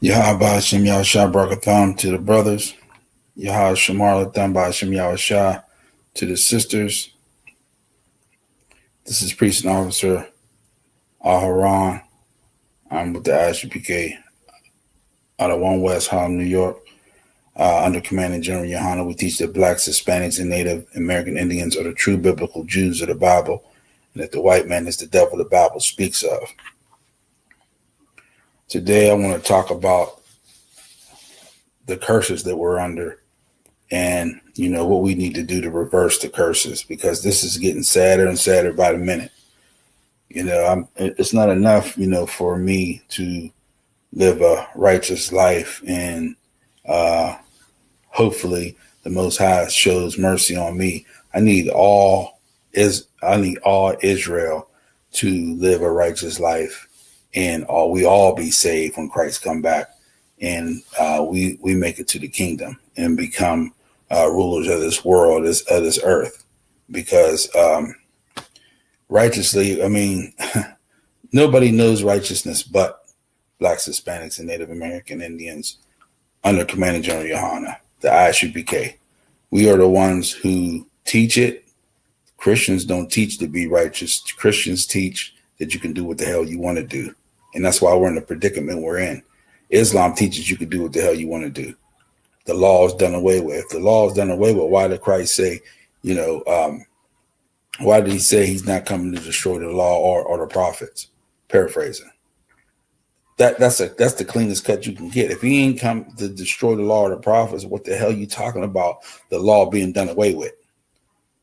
Yahweh Hashem Yahushua Barakatham to the brothers. Yahweh Shamar Latham Hashem Yahushua to the sisters. This is Priest and Officer Aharon. I'm with the I.S.U.P.K. out of 1 West Harlem, New York. Under Commanding GEN.YAHANNA, we teach that blacks, Hispanics, and Native American Indians are the true biblical Jews of the Bible, and that the white man is the devil the Bible speaks of. Today, I want to talk about the curses that we're under and, what we need to do to reverse the curses, because this is getting sadder and sadder by the minute. It's not enough, for me to live a righteous life and hopefully the Most High shows mercy on me. I need all Israel to live a righteous life, and we all be saved when Christ come back, and we make it to the kingdom and become rulers of this world, of this earth. Because righteously, nobody knows righteousness but blacks, Hispanics, and Native American Indians under Commanding GEN.YAHANNA, the I.S.U.P.K. We are the ones who teach it. Christians don't teach to be righteous. Christians teach that you can do what the hell you want to do. And that's why we're in the predicament we're in. Islam teaches you can do what the hell you want to do. The law is done away with. If the law is done away with, why did Christ say, why did he say he's not coming to destroy the law or the prophets? Paraphrasing. That's the cleanest cut you can get. If he ain't come to destroy the law or the prophets, what the hell are you talking about the law being done away with?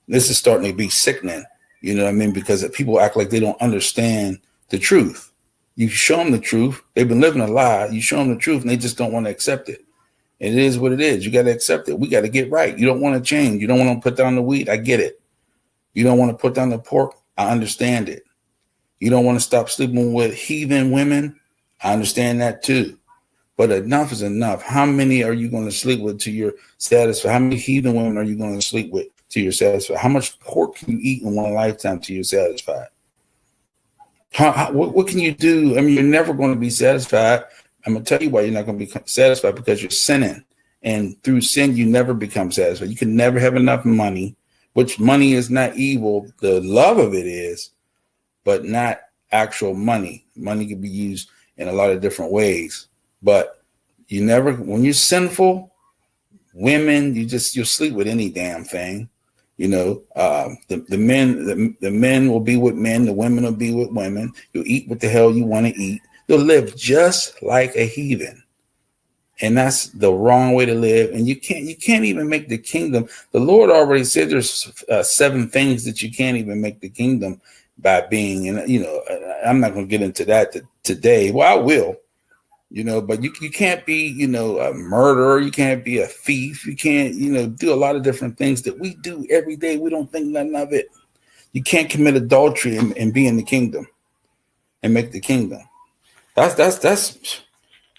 This is starting to be sickening, because people act like they don't understand the truth. You show them the truth. They've been living a lie. You show them the truth and they just don't want to accept it. And it is what it is. You got to accept it. We got to get right. You don't want to change. You don't want to put down the wheat. I get it. You don't want to put down the pork. I understand it. You don't want to stop sleeping with heathen women. I understand that too. But enough is enough. How many are you going to sleep with to your satisfaction? How many heathen women are you going to sleep with to your satisfaction? How much pork can you eat in one lifetime to your satisfied? What can you do? You're never going to be satisfied. I'm going to tell you why you're not going to be satisfied, because you're sinning. And through sin, you never become satisfied. You can never have enough money, which money is not evil. The love of it is, but not actual money. Money can be used in a lot of different ways. But when you're sinful, women, you'll sleep with any damn thing. The men will be with men, the women will be with women. You'll eat what the hell you want to eat. You'll live just like a heathen. And that's the wrong way to live. And you can't even make the kingdom. The Lord already said there's 7 things that you can't even make the kingdom by being. And I'm not going to get into that today. Well, I will. But you can't be, a murderer. You can't be a thief. You can't, do a lot of different things that we do every day. We don't think nothing of it. You can't commit adultery and be in the kingdom and make the kingdom. That's.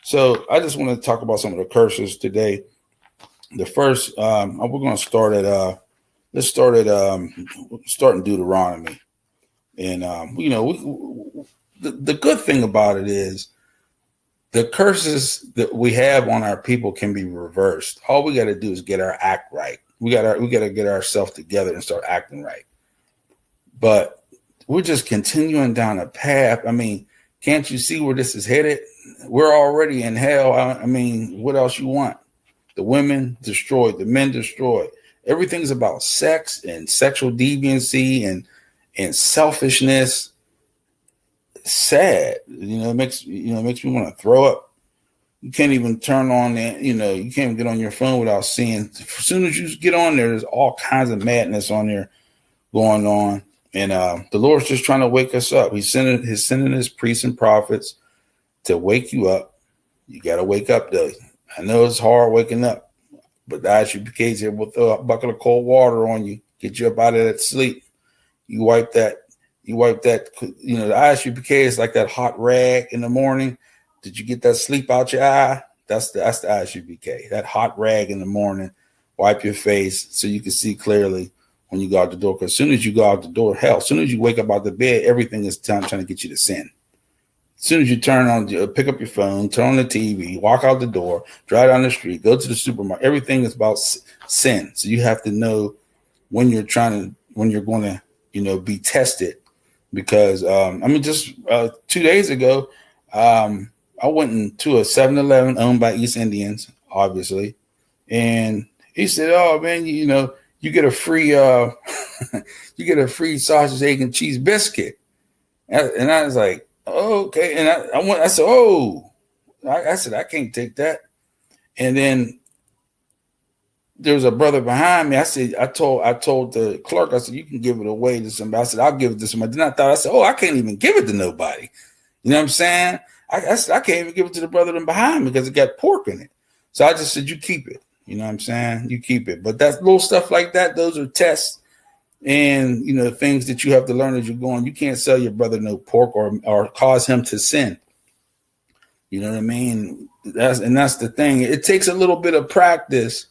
So I just want to talk about some of the curses today. The first, we're going to start at, let's start in Deuteronomy. And, the good thing about it is, the curses that we have on our people can be reversed. All we got to do is get our act right. We got to get ourselves together and start acting right. But we're just continuing down a path. Can't you see where this is headed? We're already in hell. What else you want? The women destroyed, the men destroyed. Everything's about sex and sexual deviancy and selfishness. Sad. It makes me want to throw up. You can't even turn on that, you can't even get on your phone without seeing. As soon as you get on there, there's all kinds of madness on there going on. And the Lord's just trying to wake us up. He's sending his priests and prophets to wake you up. You got to wake up, though. I know it's hard waking up, but the I.S.U.P.K. here will throw a bucket of cold water on you, get you up out of that sleep. You wipe that. The I.S.U.P.K. is like that hot rag in the morning. Did you get that sleep out your eye? That's the I.S.U.P.K. That hot rag in the morning. Wipe your face so you can see clearly when you go out the door. Because as soon as you go out the door, as soon as you wake up out the bed, everything is trying to get you to sin. As soon as you turn on, pick up your phone, turn on the TV, walk out the door, drive down the street, go to the supermarket. Everything is about sin. So you have to know when you're going to, be tested. Because, just 2 days ago, I went into a 7-Eleven owned by East Indians, obviously. And he said, "Oh man, you get a free, you get a free sausage, egg, and cheese biscuit." And I was like, "Oh, okay." And I said, "Oh," I said, "I can't take that." And then there was a brother behind me. I told the clerk, I said, "You can give it away to somebody." I said, "I'll give it to somebody." Then I said, "Oh, I can't even give it to nobody." You know what I'm saying? I said, "I can't even give it to the brother behind me because it got pork in it." So I just said, "You keep it." You know what I'm saying? You keep it. But that little stuff like that, those are tests and, things that you have to learn as you're going. You can't sell your brother no pork or cause him to sin. You know what I mean? That's the thing. It takes a little bit of practice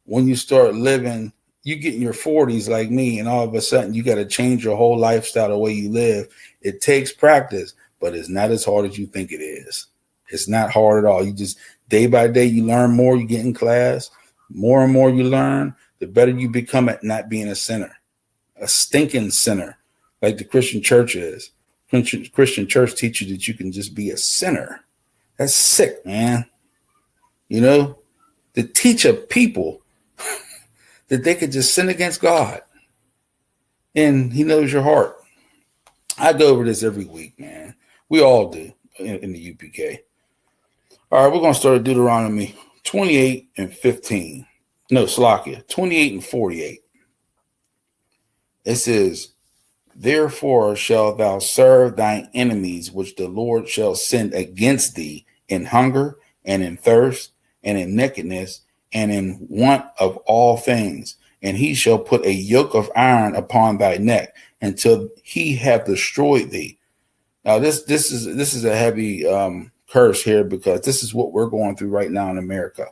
when you start living. You get in your 40s like me, and all of a sudden you got to change your whole lifestyle, the way you live. It takes practice, but it's not as hard as you think it is. It's not hard at all. You just day by day, you learn more. You get in class, more and more you learn, the better you become at not being a sinner, a stinking sinner, like the Christian church is. Christian church teaches you that you can just be a sinner. That's sick, man. To teach a people that they could just sin against God, and He knows your heart. I go over this every week, man. We all do in the UPK. All right, we're going to start at Deuteronomy 28 and 15. No, Salakia, 28 and 48. It says, "Therefore shalt thou serve thine enemies, which the Lord shall send against thee in hunger and in thirst and in nakedness and in want of all things. And he shall put a yoke of iron upon thy neck until he have destroyed thee." Now, this is a heavy curse here, because this is what we're going through right now in America.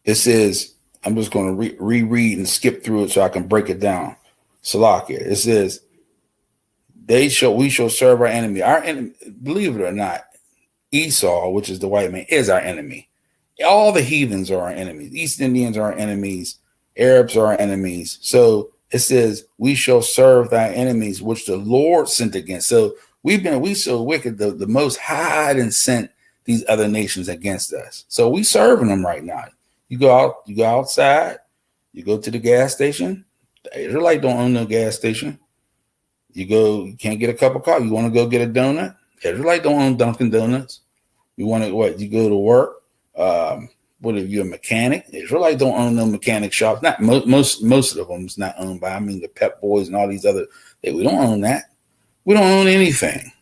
It says, I'm just going to reread and skip through it so I can break it down. Salakia. It says, we shall serve our enemy. Our enemy, believe it or not, Esau, which is the white man, is our enemy. All the heathens are our enemies. East Indians are our enemies. Arabs are our enemies. So it says, "We shall serve thy enemies, which the Lord sent against." So we so wicked, the Most High and sent these other nations against us. So we serving them right now. You go outside, you go to the gas station. The Israelite don't own no gas station. You can't get a cup of coffee. You want to go get a donut? The Israelite don't own Dunkin' Donuts. You want to you go to work. What if you're a mechanic? The Israelite don't own no mechanic shops. Not most of them is not owned by. The Pep Boys and all these other. We don't own that. We don't own anything.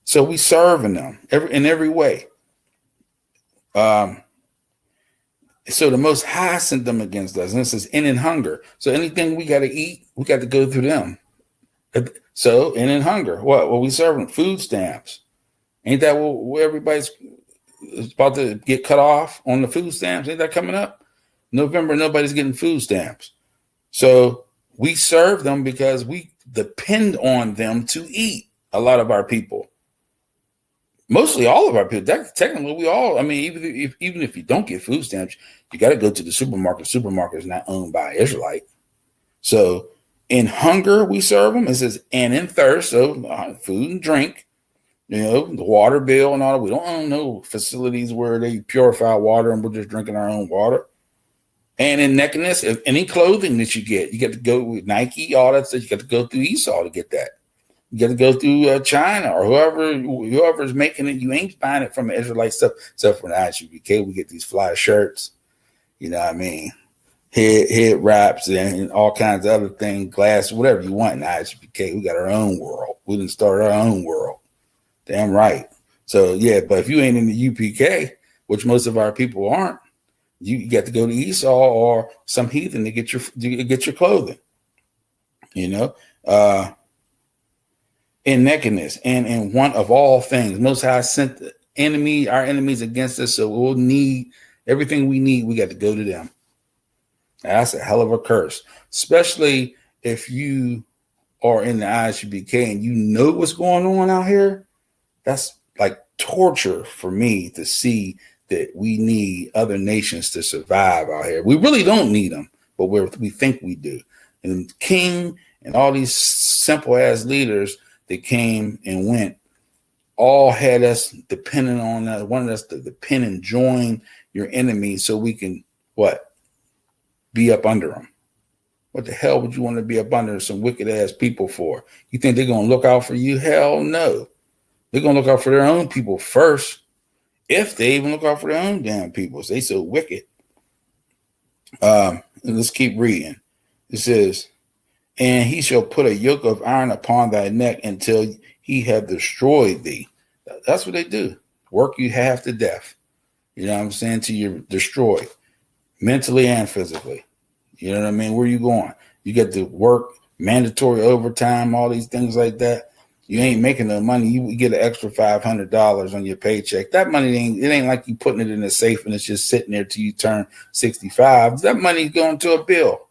So we serving them in every way. So the Most High sent them against us. And it says, "in hunger." So anything we got to eat, we got to go through them. So in hunger, what? Well, we serve them food stamps. Ain't that where everybody's about to get cut off on the food stamps? Ain't that coming up? November, nobody's getting food stamps. So we serve them because we depend on them to eat. A lot of our people. Mostly all of our people. Technically, we all. Even if you don't get food stamps, you got to go to the supermarket. Supermarket is not owned by an Israelite. So in hunger, we serve them. It says, "and in thirst," so food and drink. The water bill and all that. We don't own no facilities where they purify water and we're just drinking our own water. And in nakedness, if any clothing that you get to go with Nike, all that stuff. You got to go through Esau to get that. You got to go through China or whoever's making it. You ain't buying it from the Israelite stuff, except for the I.S.U.P.K. We get these fly shirts. You know what I mean? Head wraps and all kinds of other things, glass, whatever you want in the I.S.U.P.K. We got our own world. We didn't start our own world. Damn right. So yeah, but if you ain't in the UPK, which most of our people aren't, you got to go to Esau or some heathen to get your clothing. In nakedness and in want of all things. Most High sent our enemies against us, so we'll need everything we need. We got to go to them. That's a hell of a curse, especially if you or in the ISUPK and you know what's going on out here, that's like torture for me to see that we need other nations to survive out here. We really don't need them, but we think we do. And King and all these simple ass leaders that came and went all had us dependent on us, wanted us to depend and join your enemy so we can what? Be up under them. What the hell would you want to be up under some wicked ass people for? You think they're going to look out for you? Hell no. They're going to look out for their own people first. If they even look out for their own damn people. They so wicked. Let's keep reading. It says, and he shall put a yoke of iron upon thy neck until he have destroyed thee. That's what they do. Work you half to death. You know what I'm saying? Till you're destroyed. Mentally and physically. You know what I mean? Where you going? You get to work, mandatory overtime, all these things like that. You ain't making no money. You get an extra $500 on your paycheck. That money ain't like you putting it in a safe and it's just sitting there till you turn 65. That money's going to a bill.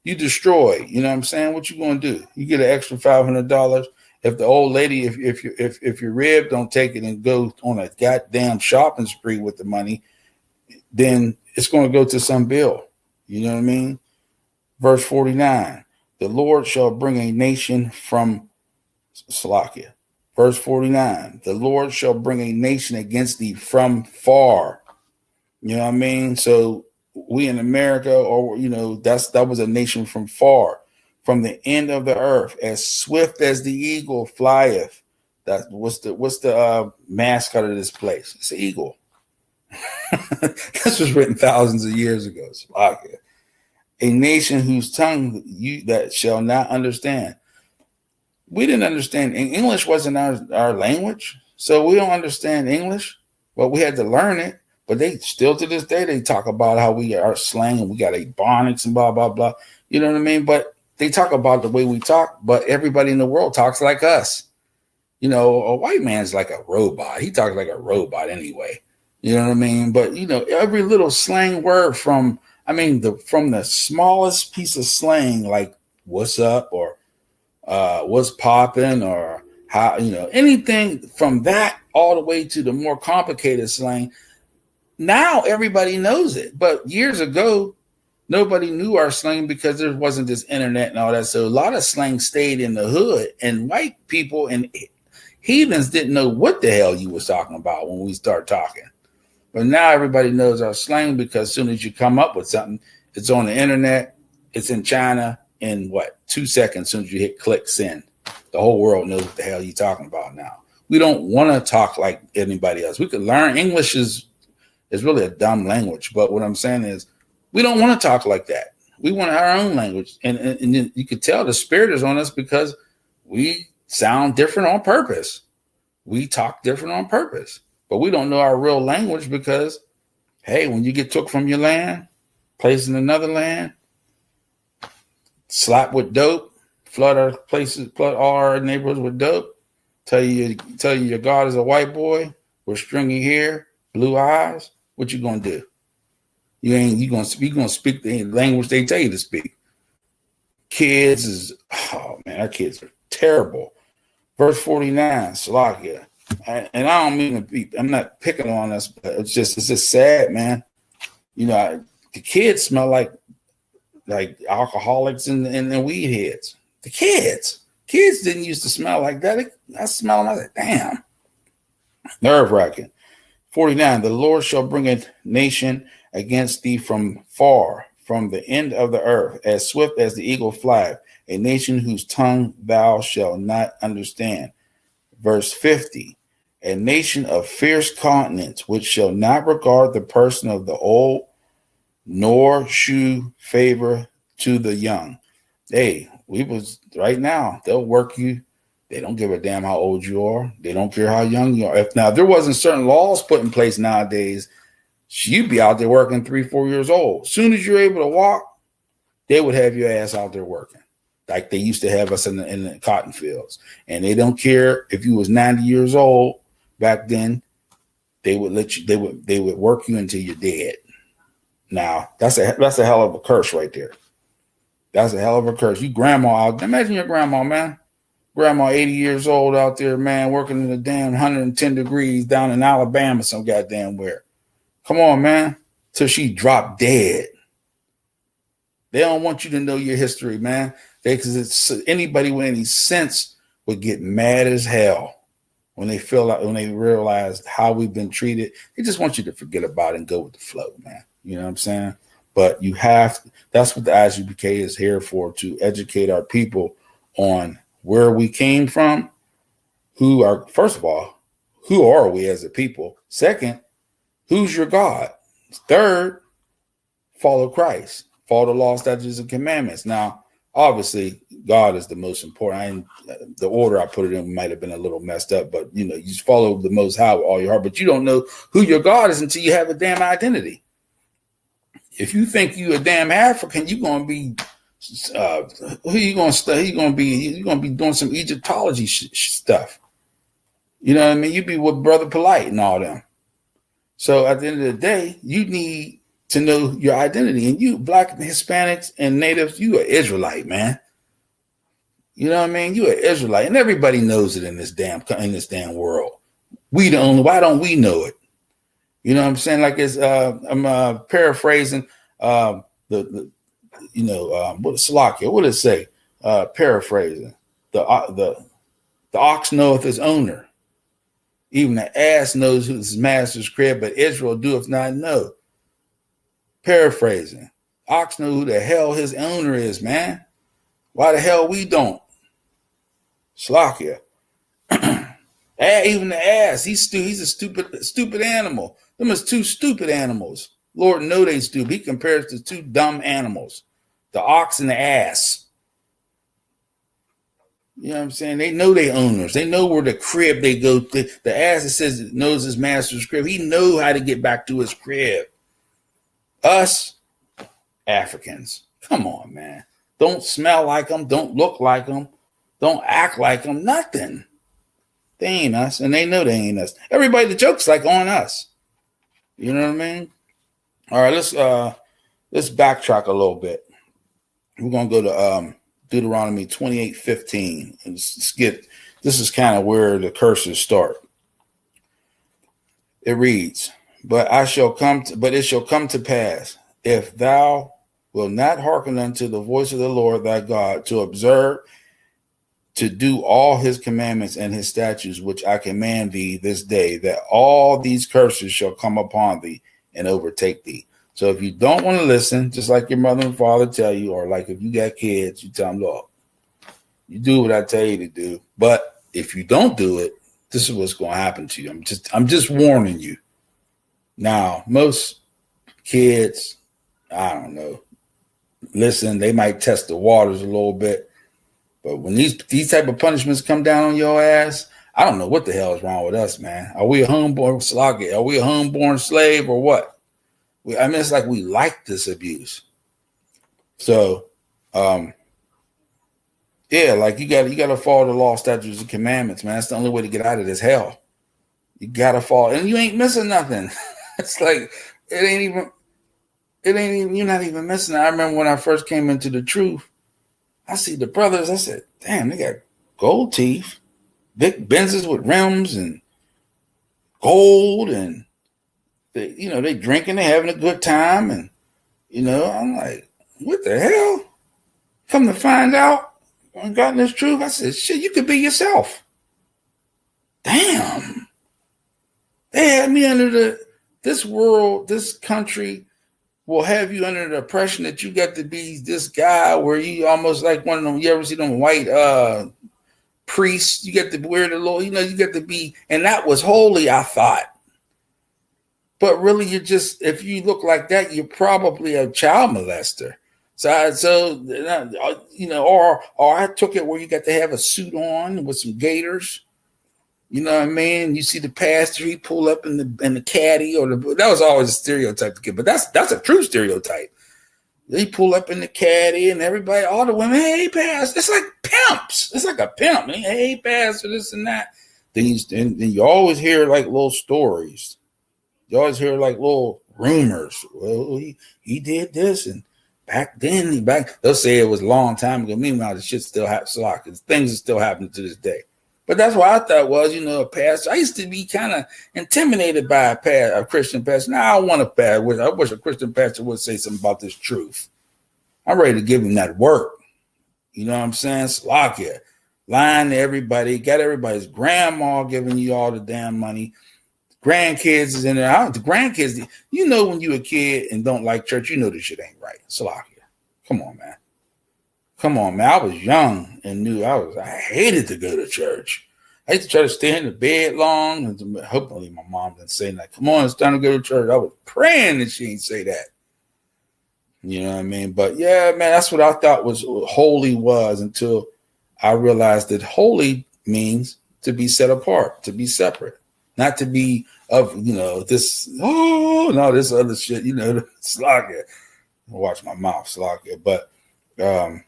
You destroy. You know what I'm saying? What you going to do? You get an extra $500. If the old lady, if your rib don't take it and go on a goddamn shopping spree with the money, then it's going to go to some bill. You know what I mean? Verse 49, the Lord shall bring a nation from Salakia. Verse 49, the Lord shall bring a nation against thee from far. You know what I mean? So we in America, or, you know, that was a nation from far, from the end of the earth, as swift as the eagle flieth. What's the mascot of this place? It's an eagle. This was written thousands of years ago. Salakia. A nation whose tongue you that shall not understand. We didn't understand. English wasn't our language, so we don't understand English, but we had to learn it. But they still to this day, they talk about how we are slang and we got ebonics and blah, blah, blah. You know what I mean? But they talk about the way we talk, but everybody in the world talks like us. You know, a white man's like a robot. He talks like a robot anyway. You know what I mean? But, you know, every little slang word from the smallest piece of slang, like what's up or what's popping or how, you know, anything from that all the way to the more complicated slang. Now everybody knows it. But years ago, nobody knew our slang because there wasn't this internet and all that. So a lot of slang stayed in the hood, and white people and heathens didn't know what the hell you was talking about when we start talking. But now everybody knows our slang because as soon as you come up with something, it's on the internet, it's in China in 2 seconds. As soon as you hit click send, the whole world knows what the hell you're talking about now. We don't want to talk like anybody else. We could learn. English is really a dumb language, but what I'm saying is we don't want to talk like that. We want our own language, and you could tell the spirit is on us because we sound different on purpose. We talk different on purpose. But we don't know our real language because, hey, when you get took from your land, placed in another land, slap with dope, flood all our neighborhoods with dope, tell you your God is a white boy with stringy hair, blue eyes, what you gonna do? You gonna speak the language they tell you to speak. Our kids are terrible. Verse 49, Salakia. And I don't mean to be, I'm not picking on us, but it's just sad, man. You know, the kids smell like alcoholics and weed heads. The kids didn't used to smell like that. I smell them. I was like, damn, nerve wracking. 49, the Lord shall bring a nation against thee from far, from the end of the earth, as swift as the eagle flieth, a nation whose tongue thou shalt not understand. Verse 50, a nation of fierce countenance, which shall not regard the person of the old, nor shew favor to the young. Hey, right now, they'll work you. They don't give a damn how old you are. They don't care how young you are. If there wasn't certain laws put in place nowadays, you'd be out there working 3-4 years old. As soon as you're able to walk, they would have your ass out there working. Like they used to have us in the cotton fields. And they don't care if you was 90 years old back then, they would they would work you until you're dead. Now, that's a hell of a curse right there. That's a hell of a curse. You grandma out. Imagine your grandma, man. Grandma 80 years old out there, man, working in the damn 110 degrees down in Alabama, some goddamn where. Come on, man. Till she dropped dead. They don't want you to know your history, man. Because it's anybody with any sense would get mad as hell when they realize how we've been treated. They just want you to forget about it and go with the flow, man. You know what I'm saying? But you have, that's what the I.S.U.P.K is here for, to educate our people on where we came from, first of all, who are we as a people? Second, who's your God? Third, follow Christ, follow the law, statutes, and commandments. Now, obviously, God is the most important. The order I put it in might have been a little messed up, but you just follow the Most High with all your heart. But you don't know who your God is until you have a damn identity. If you think you a damn African, you're gonna be who you gonna study? You're gonna be doing some Egyptology stuff. You know what I mean? You be with Brother Polite and all them. So at the end of the day, you need to know your identity. And you, Black and Hispanics and Natives, you are Israelite, man. You know what I mean? You are Israelite, and everybody knows it in this damn world. Why don't we know it? You know what I'm saying? Like I'm paraphrasing what Salakia, what did it say? Paraphrasing. The ox knoweth his owner. Even the ass knows his master's crib, but Israel doeth not know. Paraphrasing. Ox know who the hell his owner is, man. Why the hell we don't? Salakia. Even the ass, he's a stupid animal. Them is two stupid animals. Lord know they stupid. He compares to two dumb animals, the ox and the ass. You know what I'm saying? They know their owners. They know where the crib they go to. The ass, it says, it knows his master's crib. He know how to get back to his crib. Us, Africans, come on, man. Don't smell like them. Don't look like them. Don't act like them. Nothing. They ain't us, and they know they ain't us. Everybody, the joke's like on us. You know what I mean? All right, let's backtrack a little bit. We're gonna go to Deuteronomy 28:15. And this is kind of where the curses start. It reads, but it shall come to pass, if thou wilt not hearken unto the voice of the Lord thy God, to observe, to do all his commandments and his statutes, which I command thee this day, that all these curses shall come upon thee and overtake thee. So if you don't want to listen, just like your mother and father tell you, or like if you got kids, you tell them, look, you do what I tell you to do. But if you don't do it, this is what's going to happen to you. I'm just warning you. Now, most kids, I don't know, listen, they might test the waters a little bit. But when these type of punishments come down on your ass, I don't know what the hell is wrong with us, man. Are we a homeborn slave or what? It's like we like this abuse. So, like you got to follow the law, statutes, and commandments, man. That's the only way to get out of this hell. You got to follow, and you ain't missing nothing. It's like it ain't even. You're not even missing it. I remember when I first came into the truth. I see the brothers. I said, damn, they got gold teeth, big Benzes with rims and gold, and they drinking, they having a good time, and I'm like, what the hell? Come to find out, I got this truth. I said, shit, you could be yourself. Damn, they had me under this world, this country. Will have you under the impression that you got to be this guy where you almost like one of them. You ever see them white priests? You get to wear the little, you get to be, and that was holy, I thought. But really, if you look like that, you're probably a child molester. Or I took it where you got to have a suit on with some gaiters. You know what I mean? You see the pastor, he pull up in the caddy, that was always a stereotype to get, but that's a true stereotype. They pull up in the caddy and everybody, all the women, hey, pastor. It's like pimps. It's like a pimp. Hey, pastor, this and that. Then you always hear like little stories. You always hear like little rumors. Well, he did this, and back then, they'll say it was a long time ago. Meanwhile, the shit still happens. Things are still happening to this day. But that's what I thought was, a pastor. I used to be kind of intimidated by a Christian pastor. Now I want a pastor. I wish a Christian pastor would say something about this truth. I'm ready to give him that work. You know what I'm saying? Slovakia, lying to everybody, got everybody's grandma giving you all the damn money. Grandkids is in there. The grandkids, when you a kid and don't like church, this shit ain't right. Slovakia. Come on, man. I was young and knew I hated to go to church. I used to try to stay in the bed long. And hopefully my mom didn't say that. Come on, it's time to go to church. I was praying that she didn't say that. You know what I mean? But yeah, man, that's what I thought was holy was until I realized that holy means to be set apart, to be separate, not to be of, this other shit, Slovakia. Watch my mouth, Slovakia. But I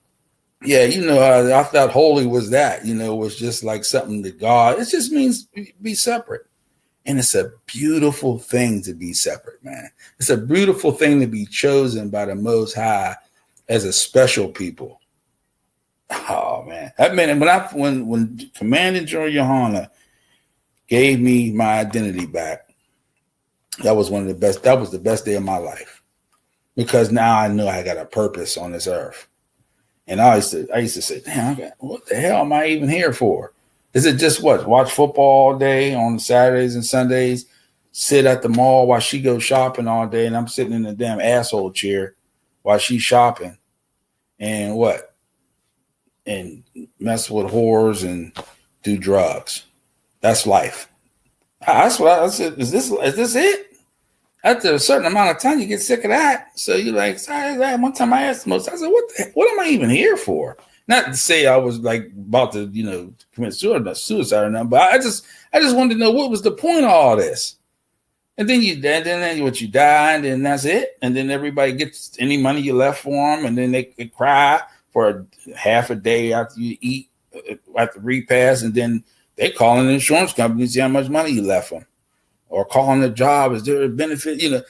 thought holy was that, was just like something that God, it just means be separate. And it's a beautiful thing to be separate, man. It's a beautiful thing to be chosen by the Most High as a special people. Oh man, that meant when Commanding General Yohanna gave me my identity back, that was one of the best. That was the best day of my life, because now I know I got a purpose on this earth. And I used to say, damn, what the hell am I even here for? Is it just watch football all day on Saturdays and Sundays, sit at the mall while she goes shopping all day, and I'm sitting in the damn asshole chair while she's shopping, and and mess with whores and do drugs? That's life. That's what I said. Is this it? After a certain amount of time, you get sick of that. So you're like, sorry, one time I asked most, I said, what am I even here for? Not to say I was like about to, commit suicide or nothing, but I just wanted to know what was the point of all this. And then you die, and then that's it. And then everybody gets any money you left for them, and then they cry for half a day after you eat, after repast, and then they call an insurance company to see how much money you left them. Or calling the job, is there a benefit? You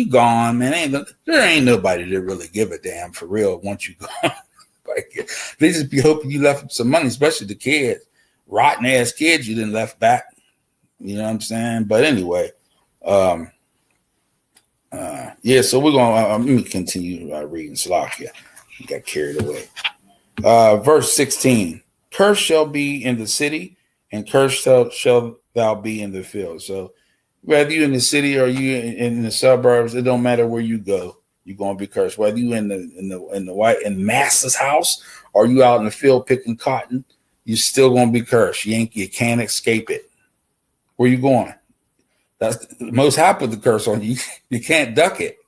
gone, man. There ain't nobody that really give a damn for real once you gone. Like, they just be hoping you left them some money, especially the kids. Rotten ass kids you didn't left back. You know what I'm saying? But anyway, so we're going let me continue reading Slovakia. You got carried away. Verse 16. Cursed shall be in the city, and cursed shall thou be in the field. So whether you in the city or you in the suburbs, it don't matter where you go, you're gonna be cursed. Whether you in the master's house or you out in the field picking cotton, you're still gonna be cursed. You can't escape it. Where you going? That's the Most High put the curse on you. You can't duck it.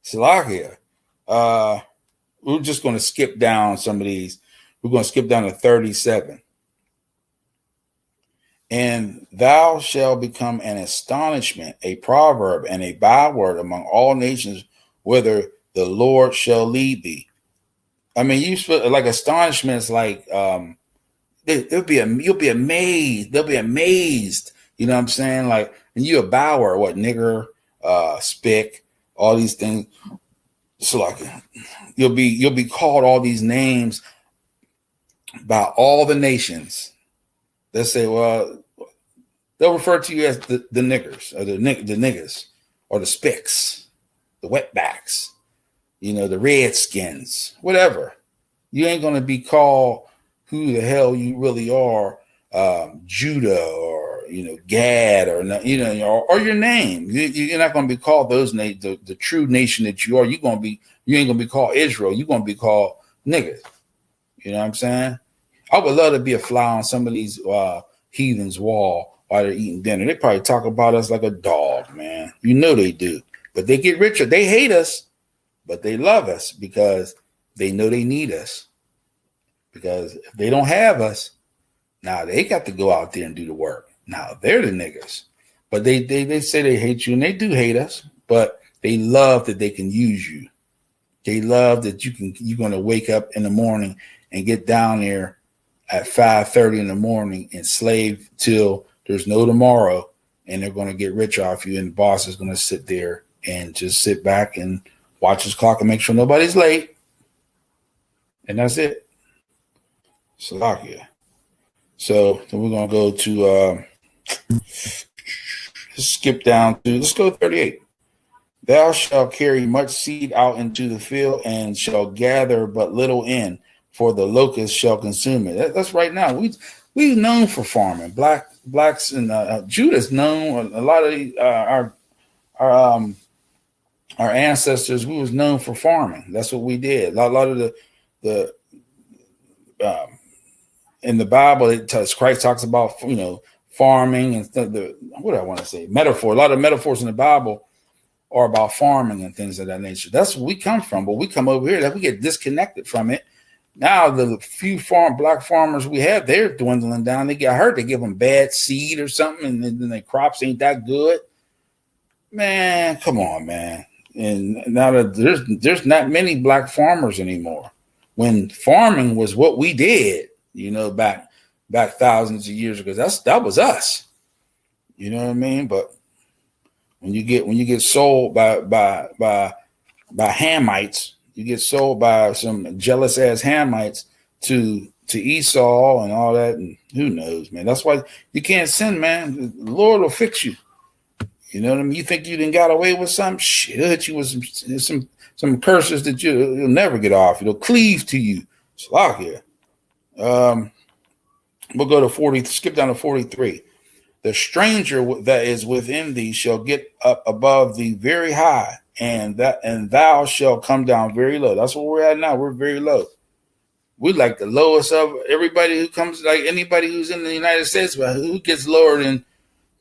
Salakia. We're just gonna skip down some of these. We're gonna skip down to 37. And thou shalt become an astonishment, a proverb, and a byword among all nations, whither the Lord shall lead thee. I mean, like astonishment is like you'll be amazed. They'll be amazed. You know what I'm saying? Like, and you a byword, nigger, spick, all these things. So like, you'll be called all these names by all the nations. They'll say, well, they'll refer to you as the niggers, or the niggas, or the spicks, the wetbacks, the redskins, whatever. You ain't going to be called who the hell you really are, Judah, or Gad, or or your name. You're not going to be called those names, the true nation that you are. You ain't going to be called Israel. You're going to be called niggas. You know what I'm saying? I would love to be a fly on some of these heathens' wall while they're eating dinner. They probably talk about us like a dog, man. They do. But they get richer. They hate us, but they love us because they know they need us. Because if they don't have us, now they got to go out there and do the work. Now they're the niggas. But they say they hate you, and they do hate us, but they love that they can use you. They love that you're going to wake up in the morning and get down there at 5:30 in the morning and slave till there's no tomorrow, and they're going to get rich off you, and the boss is going to sit there and just sit back and watch his clock and make sure nobody's late. And that's it. Salakia. So then we're going to go to, let's skip down to, let's go 38. Thou shalt carry much seed out into the field and shall gather but little in, for the locust shall consume it. That's right now. We're known for farming. Blacks and Judah's known. A lot of our ancestors, we was known for farming. That's what we did. A lot of the in the Bible, Christ talks about, farming and what do I want to say? Metaphor. A lot of metaphors in the Bible are about farming and things of that nature. That's where we come from. But we come over here, that we get disconnected from it. Now the few black farmers we have, they're dwindling down. They get hurt. They give them bad seed or something, and then their crops ain't that good. Man, come on, man. And now that there's not many black farmers anymore. When farming was what we did, back thousands of years ago, that was us. You know what I mean? But when you get sold by Hamites, you get sold by some jealous ass Hamites to Esau and all that, and who knows, man. That's why you can't sin, man. The Lord will fix you. You know what I mean? You think you done got away with something? Shit, he'll hit you with some curses that you'll never get off. It'll cleave to you. Slakia. We'll go to 40. Skip down to 43. The stranger that is within thee shall get up above thee very high, and thou shalt come down very low. That's where we're at now. We're very low. We're like the lowest of everybody who comes, like anybody who's in the United States, but who gets lower than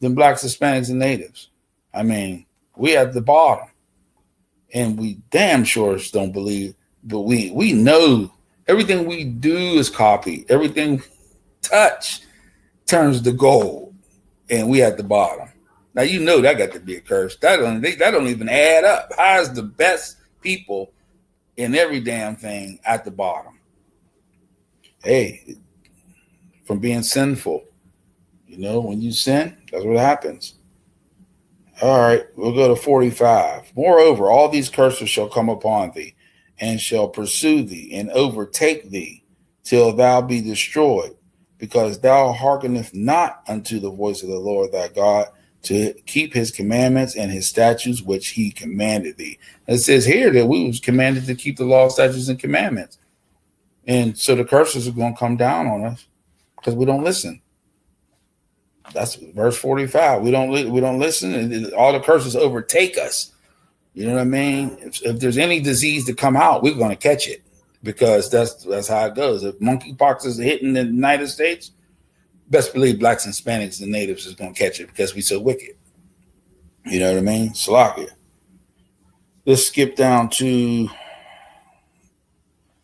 blacks, Hispanics, and natives. I mean, we at the bottom, and we damn sure don't believe, but we know everything we do is copied. Everything we touch turns to gold, and we at the bottom. Now that got to be a curse. That don't even add up. How is the best people in every damn thing at the bottom? Hey, from being sinful, when you sin, that's what happens. All right, we'll go to 45. Moreover, all these curses shall come upon thee, and shall pursue thee, and overtake thee, till thou be destroyed, because thou hearkenest not unto the voice of the Lord thy God, to keep his commandments and his statutes which he commanded thee. It says here that we was commanded to keep the law, statutes, and commandments. And so the curses are going to come down on us because we don't listen. That's verse 45. We don't listen, and all the curses overtake us. You know what I mean? If there's any disease to come out, we're going to catch it, because that's how it goes. If monkeypox is hitting the United States, best believe blacks, Hispanics, and natives is going to catch it, because we so wicked. You know what I mean? Salakia. Let's skip down to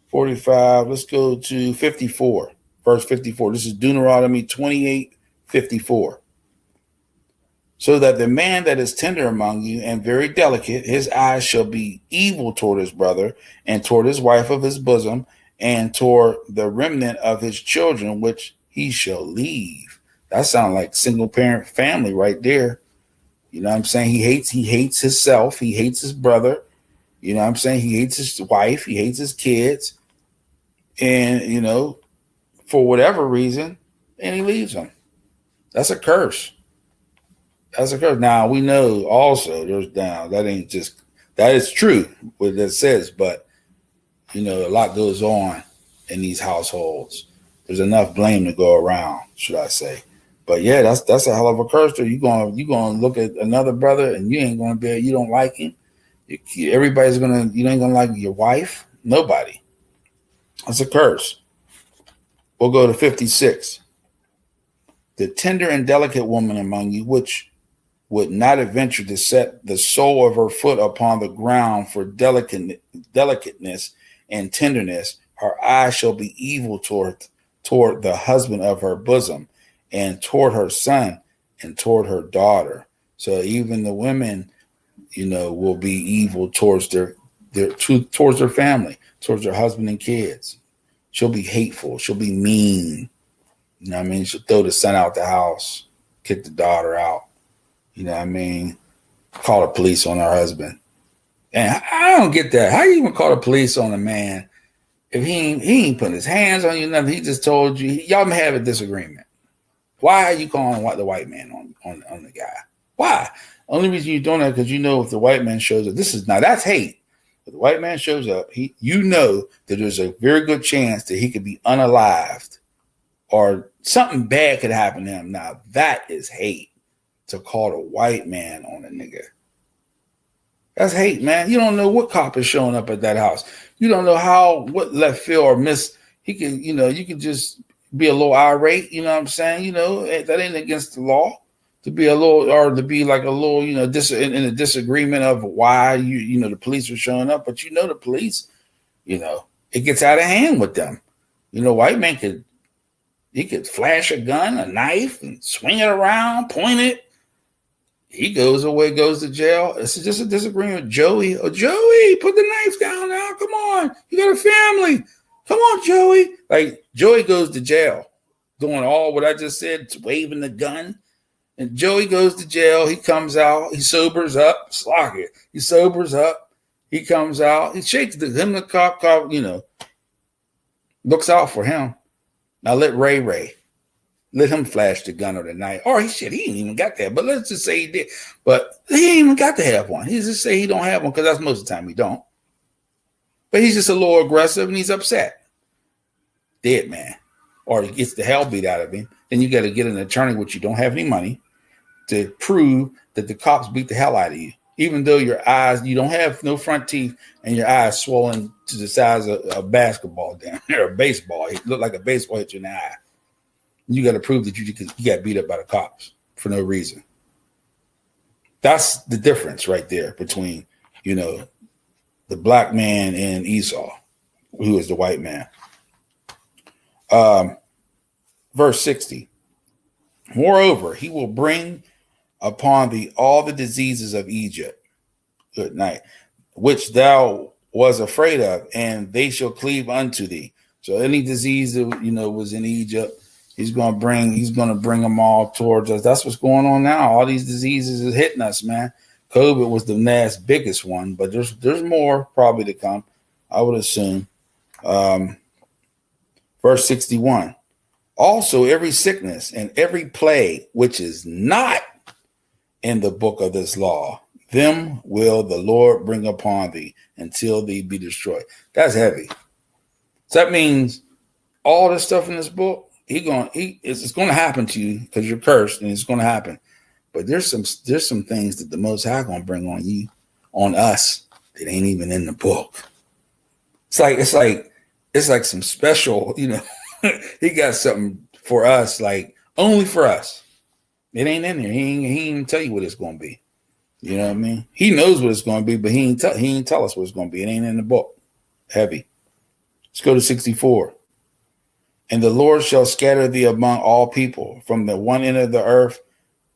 45. Let's go to 54. Verse 54. This is Deuteronomy 28:54. So that the man that is tender among you and very delicate, his eyes shall be evil toward his brother, and toward his wife of his bosom, and toward the remnant of his children, which he shall leave. That sounds like single parent family right there. You know what I'm saying? He hates himself. He hates his brother. You know what I'm saying? He hates his wife. He hates his kids. And, for whatever reason, and he leaves them. That's a curse. That's a curse. Now, we know also that is true what that says, but, a lot goes on in these households. There's enough blame to go around, should I say. But yeah, that's a hell of a curse. You're gonna look at another brother and you ain't gonna you don't like him. You ain't gonna like your wife. Nobody. That's a curse. We'll go to 56. The tender and delicate woman among you, which would not adventure to set the sole of her foot upon the ground for delicateness and tenderness, her eye shall be evil toward the husband of her bosom, and toward her son, and toward her daughter. So even the women, will be evil towards towards their family, towards their husband and kids. She'll be hateful. She'll be mean. You know what I mean? She'll throw the son out the house, kick the daughter out. You know what I mean? Call the police on her husband. And I don't get that. How you even call the police on a man if he ain't putting his hands on you, nothing? He just told you, y'all may have a disagreement. Why are you calling the white man on the guy? Why? Only reason you're doing that because you know if the white man shows up, that's hate. If the white man shows up, you know that there's a very good chance that he could be unalived or something bad could happen to him. Now that is hate, to call the white man on a nigga. That's hate, man. You don't know what cop is showing up at that house. You don't know what left field or miss. He can, you can just be a little irate. You know what I'm saying? That ain't against the law to be a little, or to be like a little, in a disagreement of why the police are showing up. But the police, it gets out of hand with them. White man could flash a gun, a knife, and swing it around, point it. He goes away, goes to jail. It's just a disagreement. Joey, put the knife down now. Come on. You got a family. Come on, Joey. Like, Joey goes to jail, doing all what I just said, waving the gun. And Joey goes to jail. He comes out. He sobers up. Slock it. He sobers up. He comes out. He shakes the cop, looks out for him. Now let him flash the gun or the knife. Or he ain't even got that. But let's just say he did. But he ain't even got to have one. He just say he don't have one because that's most of the time he don't. But he's just a little aggressive and he's upset. Dead man. Or he gets the hell beat out of him. Then you got to get an attorney, which you don't have any money, to prove that the cops beat the hell out of you. Even though your eyes, you don't have no front teeth and your eyes swollen to the size of a basketball down there, or a baseball. It looked like a baseball hit you in the eye. You got to prove that you got beat up by the cops for no reason. That's the difference right there between, the black man and Esau, who is the white man. Verse 60. Moreover, he will bring upon thee all the diseases of Egypt. Good night. Which thou was afraid of, and they shall cleave unto thee. So any disease that, was in Egypt, he's going to bring them all towards us. That's what's going on now. All these diseases is hitting us, man. COVID was the biggest one, but there's more probably to come, I would assume. Verse 61. Also, every sickness and every plague which is not in the book of this law, them will the Lord bring upon thee until thee be destroyed. That's heavy. So that means all this stuff in this book, it's going to happen to you because you're cursed, and it's going to happen. But there's some things that the Most High going to bring on you, on us, that ain't even in the book. It's like some special, he got something for us, like only for us. It ain't in there. He ain't even tell you what it's going to be. You know what I mean? He knows what it's going to be, but he ain't tell us what it's going to be. It ain't in the book. Heavy. Let's go to 64. And the Lord shall scatter thee among all people, from the one end of the earth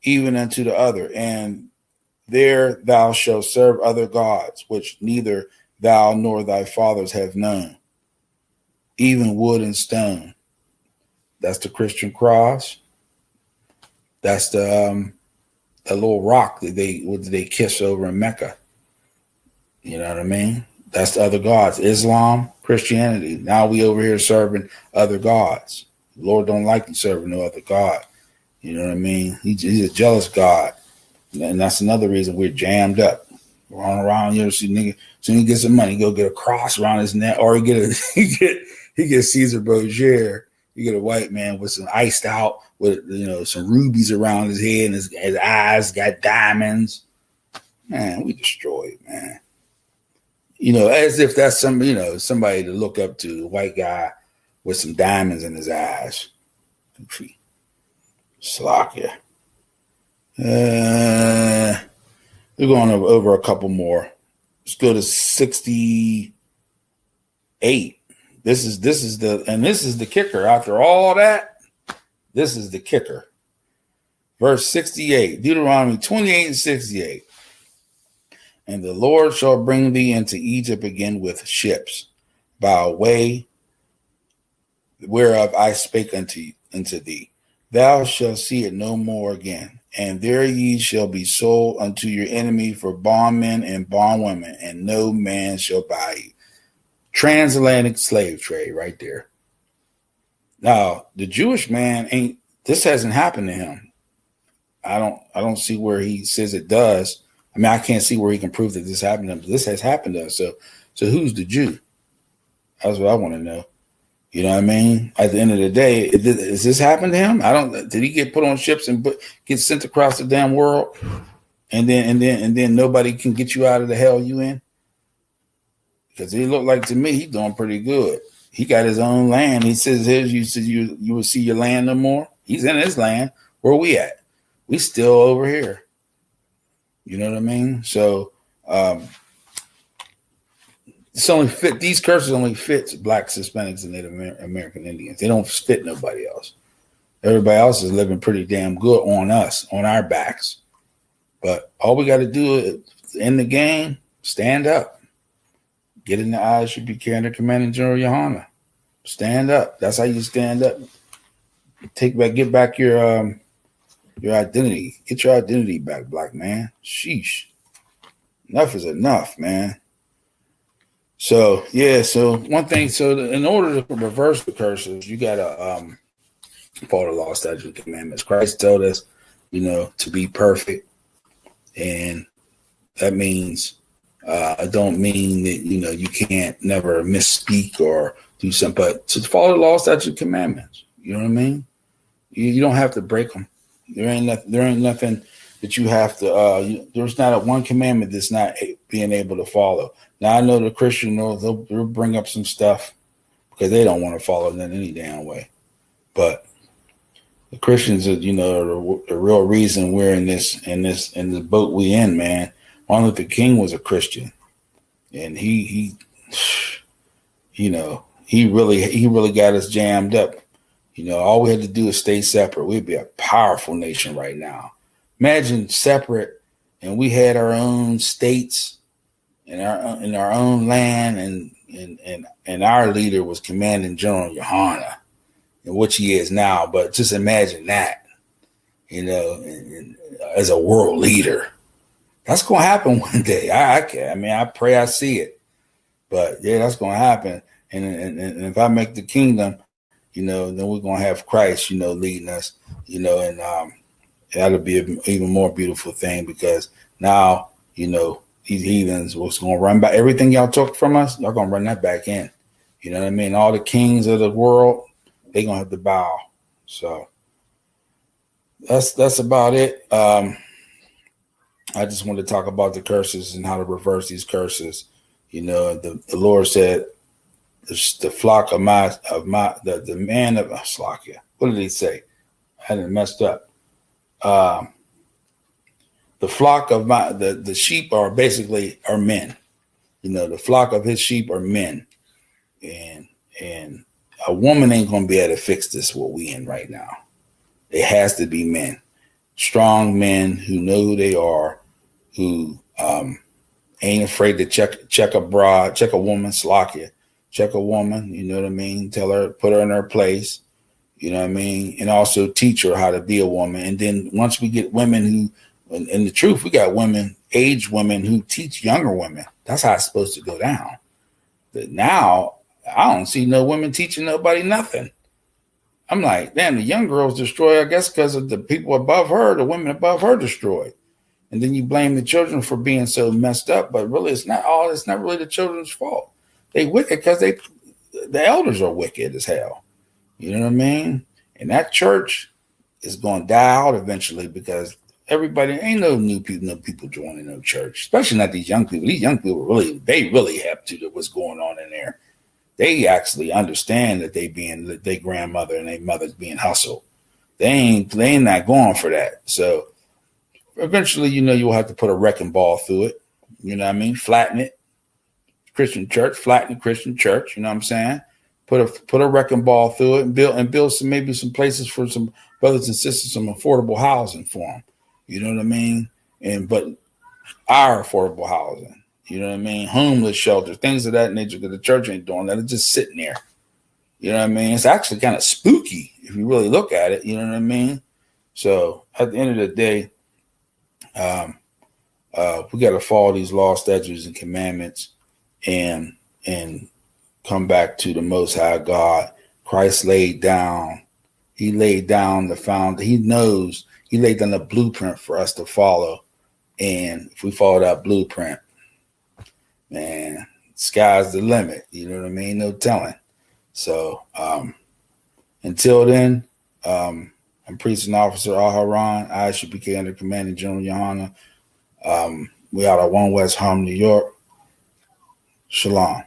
even unto the other, and there thou shalt serve other gods, which neither thou nor thy fathers have known, even wood and stone. That's the Christian cross. That's the little rock that they kiss over in Mecca. You know what I mean? That's the other gods. Islam, Christianity. Now we over here serving other gods. The Lord don't like you serving no other God. You know what I mean? He's a jealous God. And that's another reason we're jammed up. Running around, see nigga, soon he gets some money, go get a cross around his neck, or he get Caesar Borgia. You get a white man with some iced out, with some rubies around his head, and his eyes got diamonds. Man, we destroyed, man. As if that's somebody to look up to, a white guy with some diamonds in his eyes. Slacker. We're going over a couple more. Let's go to 68. This is the kicker. After all that, this is the kicker. Verse 68, Deuteronomy 28 and 68. And the Lord shall bring thee into Egypt again with ships, by a way whereof I spake unto thee. thou shalt see it no more again. And there ye shall be sold unto your enemy for bondmen and bondwomen, and no man shall buy you. Transatlantic slave trade right there. Now, the Jewish man this hasn't happened to him. I don't see where he says it does. I mean, I can't see where he can prove that this happened to him. This has happened to us. So who's the Jew? That's what I want to know. You know what I mean? At the end of the day, is this happened to him? Did he get put on ships and get sent across the damn world? And then nobody can get you out of the hell you in? Because he looked like, to me, he's doing pretty good. He got his own land. He says, you will see your land no more. He's in his land. Where we at? We still over here. You know what I mean? So these curses only fit Blacks, Hispanics, and Native American Indians. They don't fit nobody else. Everybody else is living pretty damn good on us, on our backs. But all we got to do is, in the game, stand up. Get in the I.S.U.P.K under Commanding General Yohanna. Stand up. That's how you stand up. Get back your identity. Get your identity back, black man. Sheesh. Enough is enough, man. So, yeah, one thing, in order to reverse the curses, you got to follow the law, statutes, and commandments. Christ told us, to be perfect. And that means, I don't mean that, you can't never misspeak or do something, but to follow the law, statutes, and commandments. You know what I mean? You don't have to break them. There ain't nothing that you have to, there's not one commandment that's not being able to follow. Now, I know the Christian, they'll bring up some stuff because they don't want to follow that any damn way. But the Christians are, the real reason we're in the boat we in, man. Martin Luther King was a Christian, and he really got us jammed up. All we had to do is stay separate. We'd be a powerful nation right now. Imagine separate, and we had our own states and our own land, and our leader was Commanding General Yohanna, and which he is now. But just imagine that, as a world leader. That's going to happen one day. I pray I see it. But yeah, that's going to happen. And if I make the kingdom, then we're going to have Christ, leading us, and that'll be an even more beautiful thing, because now, these heathens was going to run back everything y'all took from us. Y'all going to run that back in. You know what I mean? All the kings of the world, they're going to have to bow. So that's about it. I just wanted to talk about the curses and how to reverse these curses. The Lord said, the flock of the man of Slakia. What did he say? I hadn't messed up. The flock of the sheep are men. The flock of his sheep are men. And a woman ain't going to be able to fix this, what we in right now. It has to be men. Strong men who know who they are, who ain't afraid to check a woman, Slakia. Check a woman, you know what I mean? Tell her, put her in her place, you know what I mean? And also teach her how to be a woman. And then once we get women who, and the truth, we got aged women who teach younger women. That's how it's supposed to go down. But now, I don't see no women teaching nobody nothing. I'm like, damn, the young girls destroyed, I guess, because of the people above her, the women above her destroyed. And then you blame the children for being so messed up. But really, it's not really the children's fault. They wicked because the elders are wicked as hell. You know what I mean? And that church is going to die out eventually, because everybody, ain't no people joining no church, especially not these young people. These young people they really have to do what's going on in there. They actually understand that their grandmother and their mother's being hustled. They ain't not going for that. So eventually, you'll have to put a wrecking ball through it. You know what I mean? Flatten it. Christian church, flatten the Christian church, you know what I'm saying? Put a wrecking ball through it, and build some places for some brothers and sisters, some affordable housing for them. You know what I mean? But our affordable housing, you know what I mean? Homeless shelters, things of that nature, because the church ain't doing that. It's just sitting there. You know what I mean? It's actually kind of spooky if you really look at it, you know what I mean? So at the end of the day, we got to follow these laws, statutes, and commandments, and come back to the Most High God. Christ laid down. He laid down the foundation. He knows. He laid down the blueprint for us to follow. And if we follow that blueprint, man, sky's the limit. You know what I mean? No telling. So until then, I'm Priest and Officer Al-Haran, I.S.U.P.K under Commanding General Yohanna. We out of 1 West Harlem, New York. Shalom.